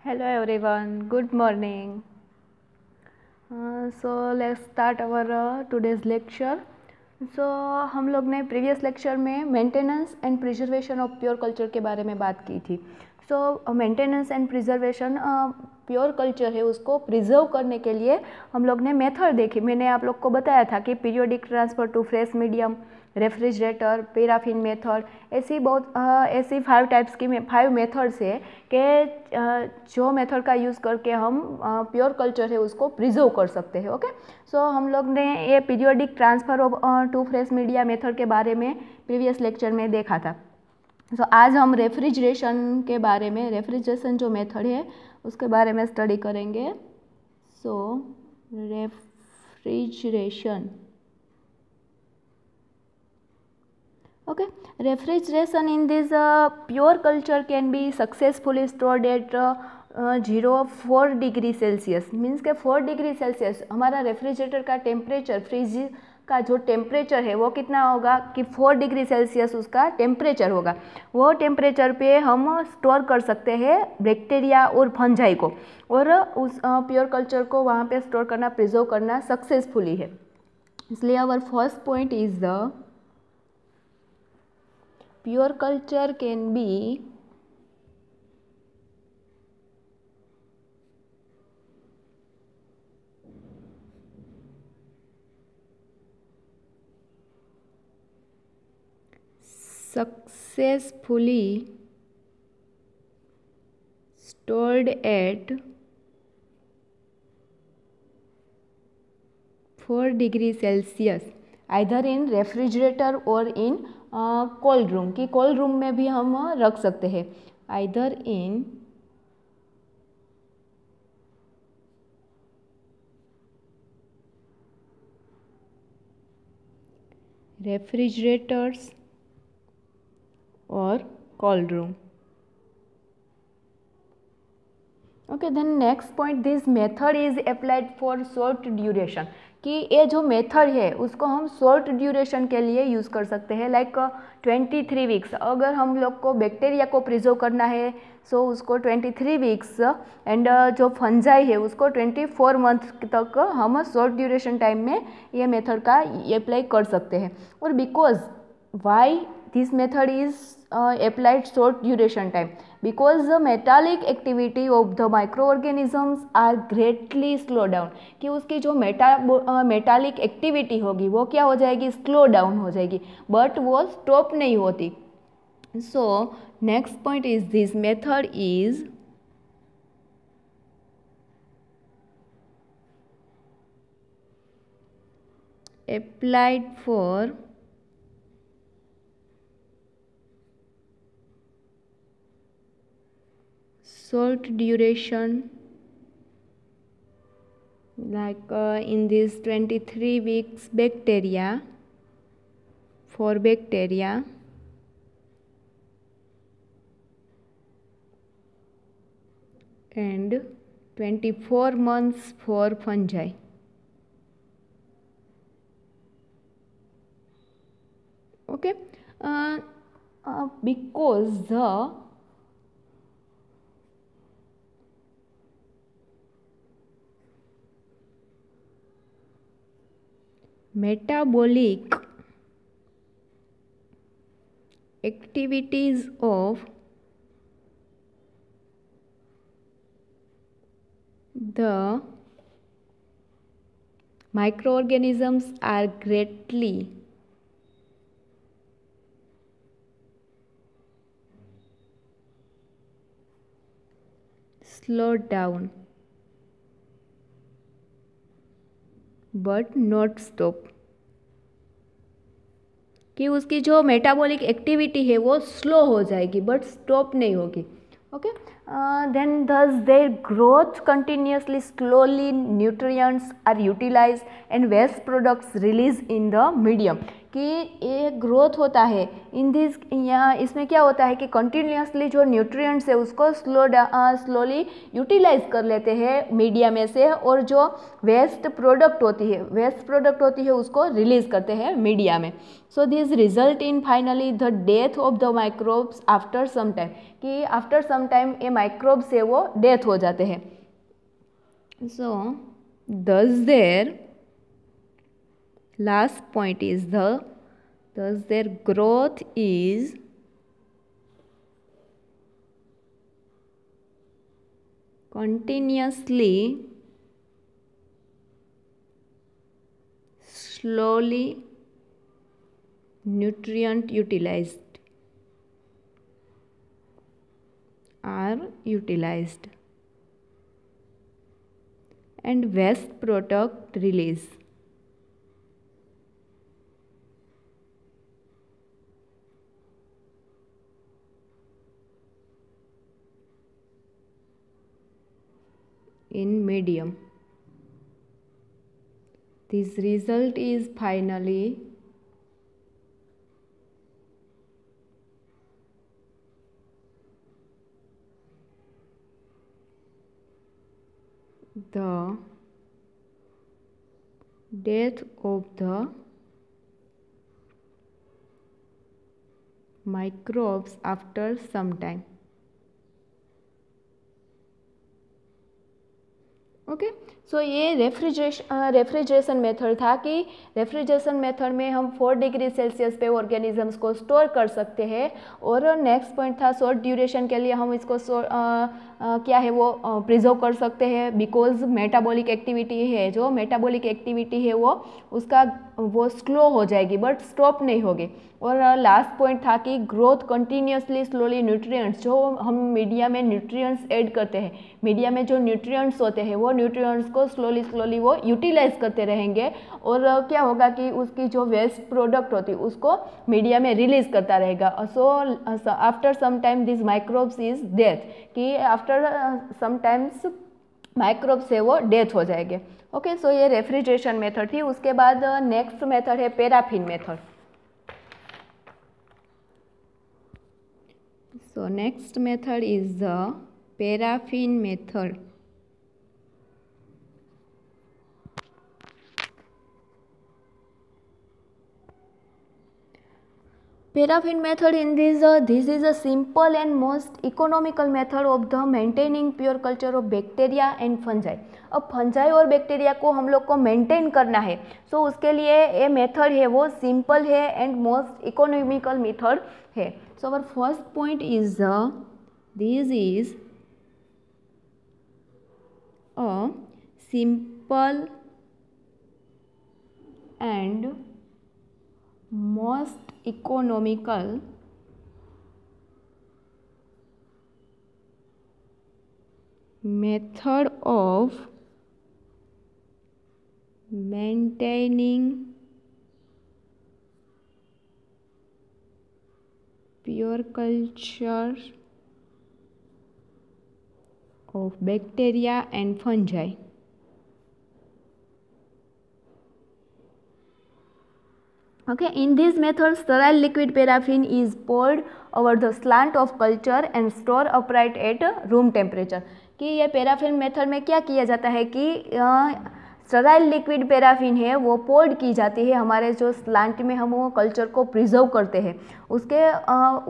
Hello everyone, good morning. So let's start our today's lecture. So हम लोग ने previous lecture में maintenance and preservation of pure culture के बारे में बात की थी. So maintenance and preservation pure culture है उसको प्रिजर्व करने के लिए हम लोग ने मेथड देखी. मैंने आप लोग को बताया था कि periodic transfer to fresh medium, refrigerator, paraffin method, ऐसी 5 टाइप्स की 5 मेथड्स है कि जो मेथड का यूज़ करके हम प्योर कल्चर है उसको प्रिजर्व कर सकते हैं. ओके, सो हम लोग ने ये periodic transfer of to fresh media method के बारे में प्रीवियस लेक्चर में देखा था. सो आज हम रेफ्रिजरेशन के बारे में, रेफ्रिजरेशन जो मेथड है उसके बारे में स्टडी करेंगे. सो refrigeration. Okay, refrigeration in this pure culture can be successfully stored at 0 degree Celsius. Means के 4 डिग्री सेल्सियस हमारा रेफ्रिजरेटर का टेम्परेचर, फ्रिज का जो टेम्परेचर है वो कितना होगा कि 4 डिग्री सेल्सियस उसका टेम्परेचर होगा. वो टेम्परेचर पे हम स्टोर कर सकते हैं बैक्टीरिया और फंजाई को, और उस प्योर कल्चर को वहाँ पे स्टोर करना, प्रिजर्व करना सक्सेसफुली है. इसलिए our first point is the pure culture can be successfully stored at 4 degree Celsius either in refrigerator और इन कोल्ड रूम. की कोल्ड रूम में भी हम रख सकते हैं. आइदर इन रेफ्रिजरेटर्स और cold room. Okay, then next point, this method is applied for short duration. कि ये जो मेथड है उसको हम शॉर्ट ड्यूरेशन के लिए यूज़ कर सकते हैं, लाइक 23 वीक्स. अगर हम लोग को बैक्टीरिया को प्रिजर्व करना है सो उसको 23 वीक्स, एंड जो फंजाई है उसको 24 मंथ तक हम शॉर्ट ड्यूरेशन टाइम में ये मेथड का अप्लाई कर सकते हैं. और because why this method is applied short duration time, because the metallic activity of the microorganisms are greatly slow down. कि उसकी जो मेटालिक एक्टिविटी होगी वो क्या हो जाएगी, स्लो डाउन हो जाएगी, बट वो स्टॉप नहीं होती. So next point is this method is applied for short duration, like in this 23 weeks bacteria, for bacteria, and 24 months for fungi. Okay, because the metabolic activities of the microorganisms are greatly slowed down but not stop. कि उसकी जो metabolic activity है वो slow हो जाएगी but stop नहीं होगी. Okay, then thus their growth continuously slowly nutrients are utilized and waste products released in the medium. कि ये ग्रोथ होता है इन दिस, यहाँ इसमें क्या होता है कि कंटिन्यूसली जो न्यूट्रिएंट्स है उसको स्लोली यूटिलाइज कर लेते हैं मीडिया में से, और जो वेस्ट प्रोडक्ट होती है उसको रिलीज करते हैं मीडिया में. So this result in finally the death of the microbes after some time, कि आफ्टर सम टाइम ये माइक्रोब्स है वो डेथ हो जाते हैं. So thus their last point is thus their growth is continuously slowly nutrient utilized and waste product release. In medium. This result is finally the death of the microbes after some time. Okay. So ये refrigeration method था कि refrigeration method में हम 4 degree Celsius पे organisms को store कर सकते हैं. और नेक्स्ट पॉइंट था शॉर्ट ड्यूरेशन के लिए हम इसको क्या है वो प्रिजर्व कर सकते हैं, बिकॉज मेटाबॉलिक एक्टिविटी है, जो मेटाबॉलिक एक्टिविटी है वो स्लो हो जाएगी बट स्टॉप नहीं होगी. और लास्ट पॉइंट था कि ग्रोथ कंटिन्यूसली स्लोली न्यूट्रिएंट्स, जो हम मीडिया में न्यूट्रिएंट्स ऐड करते हैं, मीडिया में जो न्यूट्रिएंट्स होते हैं वो न्यूट्रिएंट्स को स्लोली वो यूटिलाइज करते रहेंगे. और क्या होगा कि उसकी जो वेस्ट प्रोडक्ट होती है उसको मीडिया में रिलीज करता रहेगा. So after some time this microbes is death, कि आफ्टर सम टाइम्स माइक्रोब्स है वो डेथ हो जाएंगे. ओके. सो ये रेफ्रिजरेशन मेथड थी. उसके बाद नेक्स्ट मेथड है paraffin method. So next method is the paraffin method. Paraffin method in this is a simple and most economical method of the maintaining pure culture of bacteria and fungi. अब fungi और bacteria को हम लोग को maintain करना है, सो उसके लिए ये मेथड है वो सिंपल है एंड मोस्ट इकोनॉमिकल मेथड है. So our first point is this is a simple and most economical method of maintaining pure culture of bacteria and fungi. Okay, in this method sterile liquid paraffin is poured over the slant of culture and store upright at room temperature. कि ये paraffin method में क्या किया जाता है कि sterile liquid paraffin है वो पोर्ड की जाती है हमारे जो स्लांट में हम वो कल्चर को प्रिजर्व करते हैं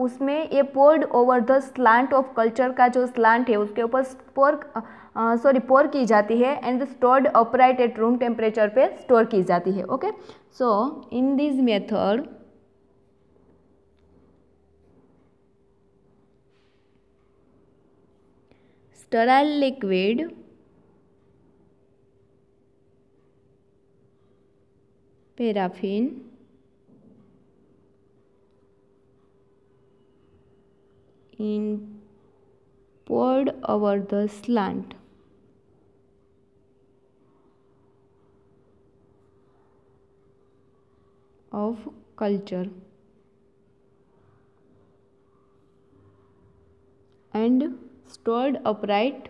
उसमें ये poured over the slant of culture का जो स्लांट है उसके ऊपर पोर की जाती है and stored upright at room temperature पे स्टोर की जाती है. Okay. So in this method sterile liquid paraffin in poured over the slant of culture and stored upright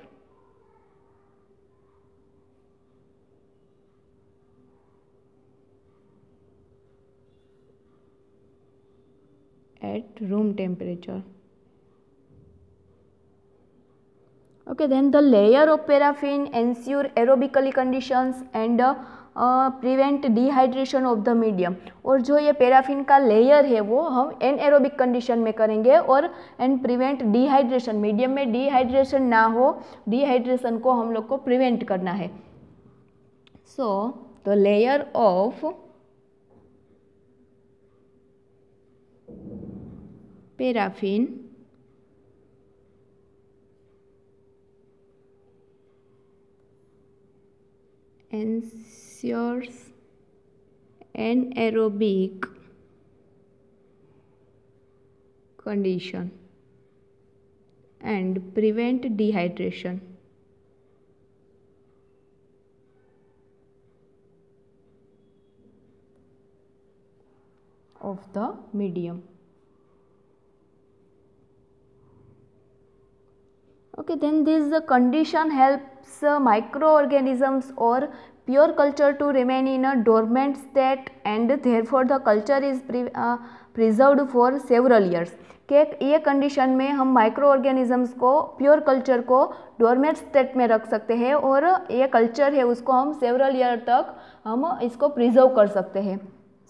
at room temperature. Okay, then the layer of paraffin ensure aerobically conditions and prevent dehydration of the medium. और जो ये paraffin का layer है वो हम anaerobic condition में करेंगे और एंड प्रिवेंट डिहाइड्रेशन, मीडियम में डिहाइड्रेशन ना हो, डिहाइड्रेशन को हम लोग को प्रिवेंट करना है। So the layer of paraffin ensures anaerobic condition and prevent dehydration of the medium. Okay, then this condition helps microorganisms or pure culture to remain in a dormant state and therefore the culture is preserved for several years. कि ये condition में हम micro organisms को, pure culture को dormant state में रख सकते हैं और ये कल्चर है उसको हम सेवरल ईयर तक हम इसको प्रिजर्व कर सकते हैं।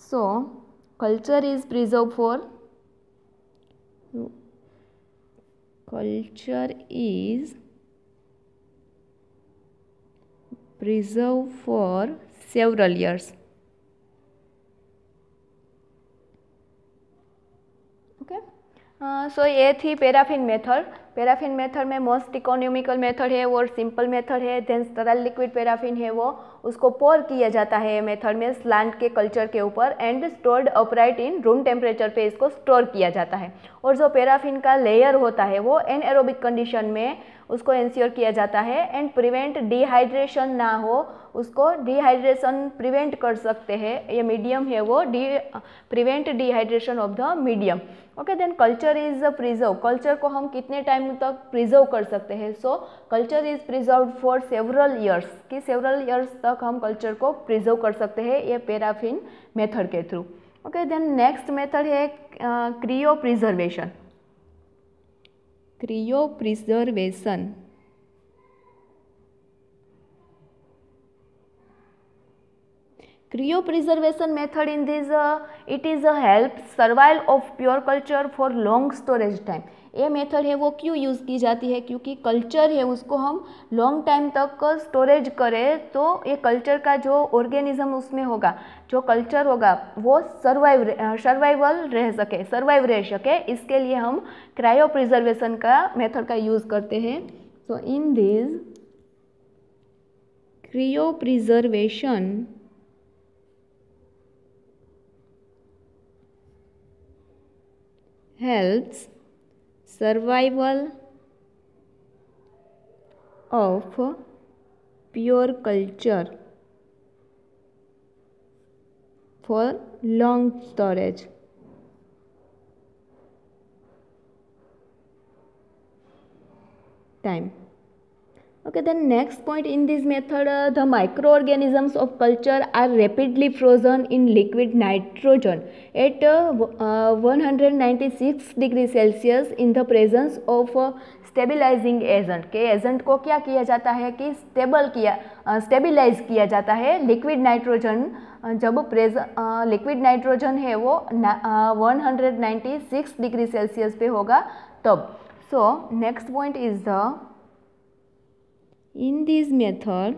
So culture is preserve for culture is preserved for several years. Okay, so ये थी पैराफिन मेथड। पैराफिन मेथड में मोस्ट इकोनॉमिकल मेथड है और सिंपल मेथड है। देन स्टराइल लिक्विड पैराफिन है वो उसको पोर किया जाता है मेथड में स्लांट के कल्चर के ऊपर and stored upright in room temperature पे इसको स्टोर किया जाता है। और जो पैराफिन का लेयर होता है वो एनएरोबिक कंडीशन में उसको इंश्योर किया जाता है एंड प्रिवेंट डिहाइड्रेशन ना हो, उसको डिहाइड्रेशन प्रिवेंट कर सकते हैं। ये मीडियम है वो prevent dehydration of the medium. Okay, then culture is preserve. Culture को हम कितने टाइम तक प्रिजर्व कर सकते हैं? So culture is preserve for several years, कि सेवरल ईयर्स तक हम कल्चर को प्रिजर्व कर सकते हैं ये पैराफिन मेथड के through. Okay, then next method है cryopreservation. Cryopreservation Cryopreservation method in this it is a help survival of pure culture for long storage time। ये मेथड है वो क्यों यूज़ की जाती है? क्योंकि कल्चर है उसको हम लॉन्ग टाइम तक स्टोरेज करें तो ये कल्चर का जो ऑर्गेनिज्म उसमें होगा, जो कल्चर होगा वो सर्वाइवल रह सके, सर्वाइव रह सके, इसके लिए हम क्रायो प्रिजर्वेशन का मेथड का यूज़ करते हैं। So in this cryopreservation helps survival of pure culture for long storage time। Okay, then next point in this method the microorganisms of culture are rapidly frozen in liquid nitrogen at 196 degree Celsius in the presence of stabilising agent. के agent को क्या किया जाता है कि stabilise किया जाता है लिक्विड नाइट्रोजन, जब लिक्विड नाइट्रोजन है वो 196 डिग्री सेल्सियस पे होगा तब। So next point is the in this method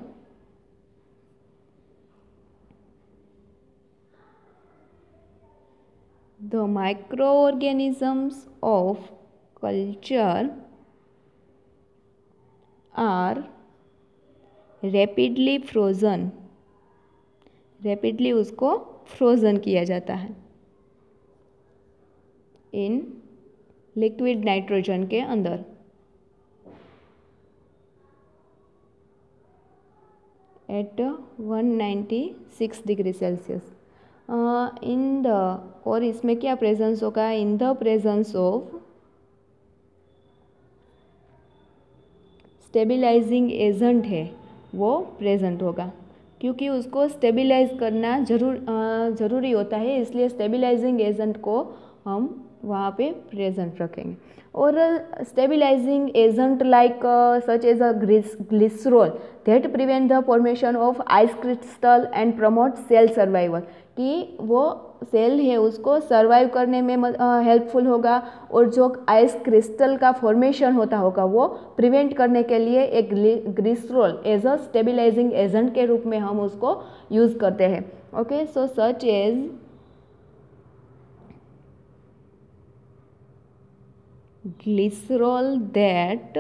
the microorganisms of culture are rapidly frozen, rapidly उसको फ्रोज़न किया जाता है इन लिक्विड नाइट्रोजन के अंदर at 196 degree Celsius in the, और इसमें क्या प्रेजेंस होगा? In the presence of stabilising agent है वो प्रेजेंट होगा, क्योंकि उसको स्टेबिलाइज करना ज़रूरी होता है, इसलिए स्टेबिलाइजिंग एजेंट को हम वहाँ पे प्रेजेंट रखेंगे। और stabilising agent like such as a glycerol that prevent the formation of ice crystal and promote cell survival, कि वो सेल है उसको सर्वाइव करने में हेल्पफुल होगा, और जो आइस क्रिस्टल का फॉर्मेशन होता होगा वो प्रिवेंट करने के लिए एक glycerol as a stabilising agent के रूप में हम उसको यूज़ करते हैं। Okay, so such as glycerol that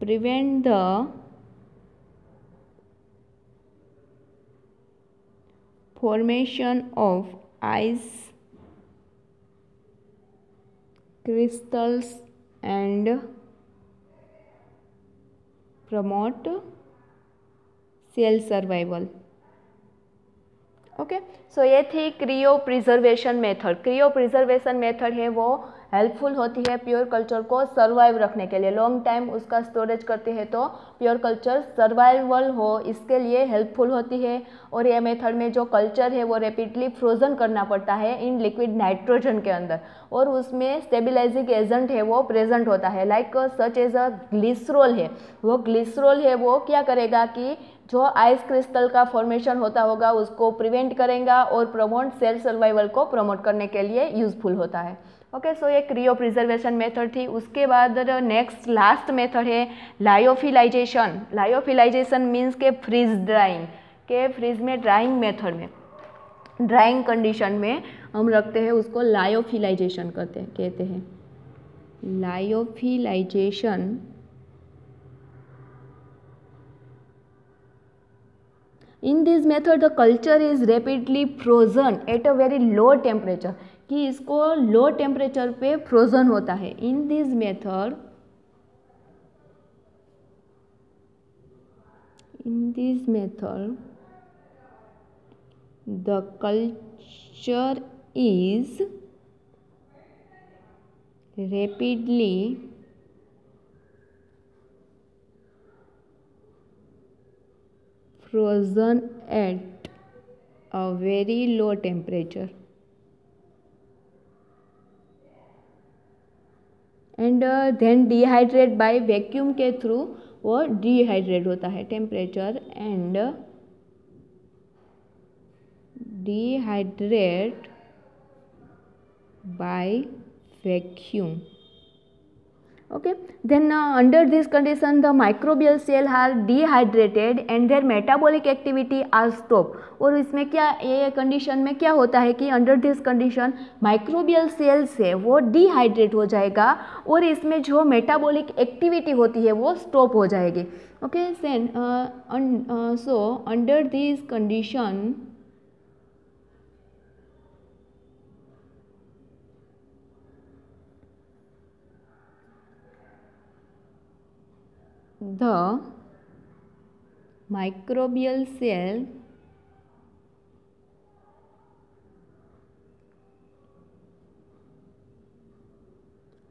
prevent the formation of ice crystals and promote cell survival। Okay, so ये थी cryopreservation method. Cryopreservation method है वो हेल्पफुल होती है प्योर कल्चर को सर्वाइव रखने के लिए, लॉन्ग टाइम उसका स्टोरेज करते हैं तो प्योर कल्चर सर्वाइवल हो इसके लिए हेल्पफुल होती है। और ये मेथड में जो कल्चर है वो रैपिडली फ्रोजन करना पड़ता है इन लिक्विड नाइट्रोजन के अंदर, और उसमें स्टेबिलाइजिंग एजेंट है वो प्रेजेंट होता है like such as a glycerol है। वो ग्लिसरॉल है वो क्या करेगा कि जो आइस क्रिस्टल का फॉर्मेशन होता होगा उसको प्रिवेंट करेगा और प्रमोट सेल सर्वाइवल को प्रमोट करने के लिए यूजफुल होता है। ओके, सो ये क्रियो प्रिजर्वेशन मेथड थी। उसके बाद नेक्स्ट लास्ट मेथड है लायोफिलाइजेशन। लायोफिलाइजेशन मीन्स के फ्रीज ड्राइंग, के फ्रीज में ड्राइंग मेथड में ड्राइंग कंडीशन में हम रखते हैं उसको लायोफिलाइजेशन कहते हैं। Lyophilisation in this method the culture is rapidly frozen at a very low temperature, कि इसको लो टेम्परेचर पे फ्रोजन होता है। in this method the culture is rapidly frozen at a very low temperature and then dehydrate by vacuum के through वो dehydrate होता है। Temperature and dehydrate by vacuum। Okay, then under this condition the microbial cell are dehydrated and their metabolic activity are stopped। और इसमें क्या ये condition में क्या होता है कि under this condition microbial cells है वो डिहाइड्रेट हो जाएगा और इसमें जो मेटाबॉलिक एक्टिविटी होती है वो स्टॉप हो जाएगी। Okay, so under this condition the microbial cell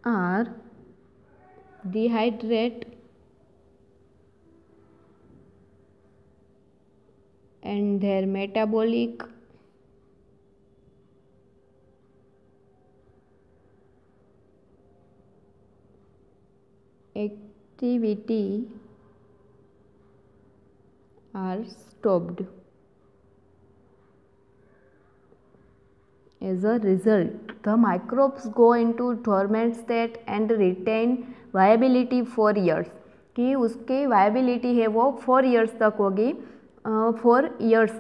are dehydrate and their metabolic activity are stopped। As a result, the microbes go into dormant state and retain viability for years, कि उसकी viability है वो 4 years तक होगी। 4 years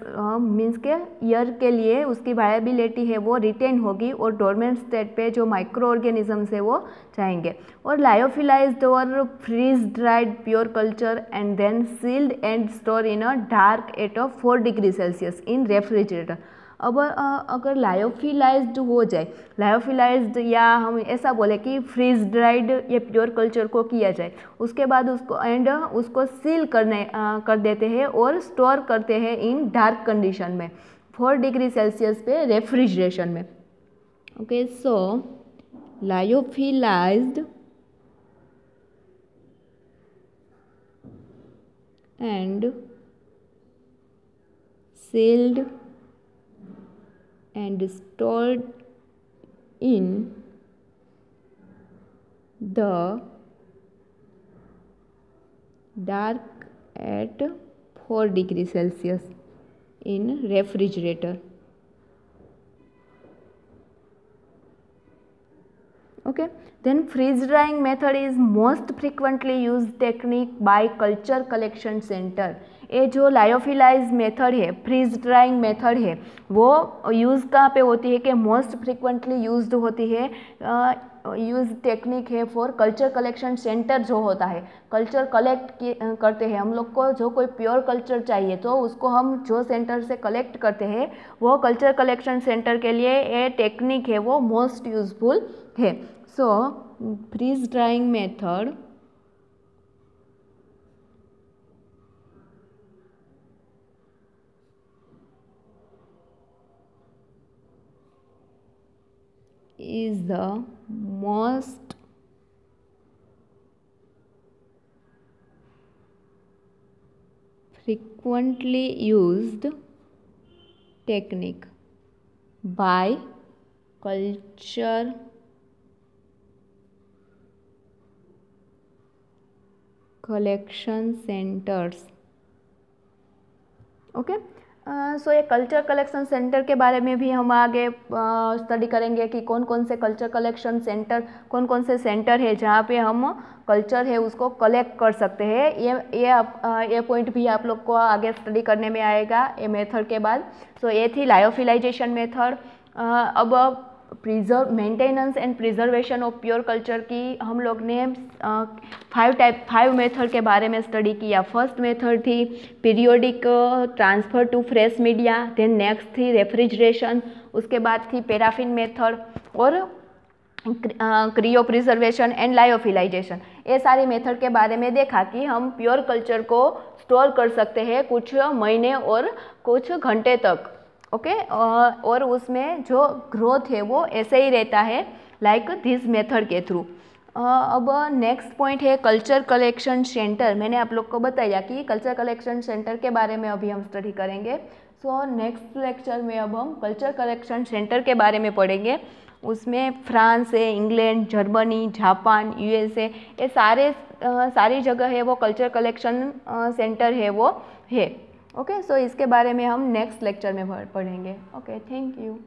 means के year के लिए उसकी वायबिलिटी है वो रिटेन होगी और डोरमेंट स्टेट पे जो माइक्रो ऑर्गेनिजम्स है वो जाएंगे। और लायोफिलाइज्ड और freeze dried pure culture and then sealed and store in a dark at 4 degree Celsius in refrigerator. अब अगर लायोफिलाइज्ड हो जाए, लायोफिलाइज्ड या हम ऐसा बोले कि फ्रीज ड्राइड या प्योर कल्चर को किया जाए, उसके बाद उसको सील कर देते हैं और स्टोर करते हैं इन डार्क कंडीशन में 4 डिग्री सेल्सियस पे रेफ्रिजरेशन में। Okay, so lyophilized and sealed and stored in the dark at 4 degrees Celsius in refrigerator. Okay, then freeze drying method is most frequently used technique by culture collection center. ये जो लायोफिलाइज method है, freeze drying method है, वो use कहाँ पे होती है कि मोस्ट फ्रिक्वेंटली यूज्ड होती है, यूज टेक्निक है फॉर कल्चर कलेक्शन सेंटर। जो होता है कल्चर कलेक्ट करते हैं हम लोग को, जो कोई प्योर कल्चर चाहिए तो उसको हम जो सेंटर से कलेक्ट करते हैं वो कल्चर कलेक्शन सेंटर के लिए ये टेक्निक है वो मोस्ट यूजफुल है। So freeze drying method is the most frequently used technique by culture collection centers. Okay, so ये कल्चर कलेक्शन सेंटर के बारे में भी हम आगे स्टडी करेंगे कि कौन कौन से कल्चर कलेक्शन सेंटर, कौन कौन से सेंटर है जहाँ पे हम कल्चर है उसको कलेक्ट कर सकते हैं। ये पॉइंट भी आप लोग को आगे स्टडी करने में आएगा ये मेथड के बाद। सो ये थी लायोफिलाइजेशन मेथड। अब maintenance and preservation of pure culture की हम लोग ने 5 मेथड के बारे में स्टडी किया। फर्स्ट मेथड थी periodic transfer to fresh media, then next थी रेफ्रिजरेशन, उसके बाद थी पैराफिन मेथड और क्रियो प्रिजर्वेशन एंड लायोफिलाइजेशन। ये सारी मेथड के बारे में देखा कि हम प्योर कल्चर को स्टोर कर सकते हैं कुछ महीने और कुछ घंटे तक। ओके, और उसमें जो ग्रोथ है वो ऐसे ही रहता है लाइक दिस मेथड के थ्रू। अब नेक्स्ट पॉइंट है कल्चर कलेक्शन सेंटर। मैंने आप लोग को बताया कि कल्चर कलेक्शन सेंटर के बारे में अभी हम स्टडी करेंगे। सो नेक्स्ट लेक्चर में अब हम कल्चर कलेक्शन सेंटर के बारे में पढ़ेंगे। उसमें फ्रांस है, इंग्लैंड, जर्मनी, जापान, यूएसए, ये सारी जगह है वो कल्चर कलेक्शन सेंटर है वो है। ओके, सो इसके बारे में हम नेक्स्ट लेक्चर में पढ़ेंगे। Okay, thank you.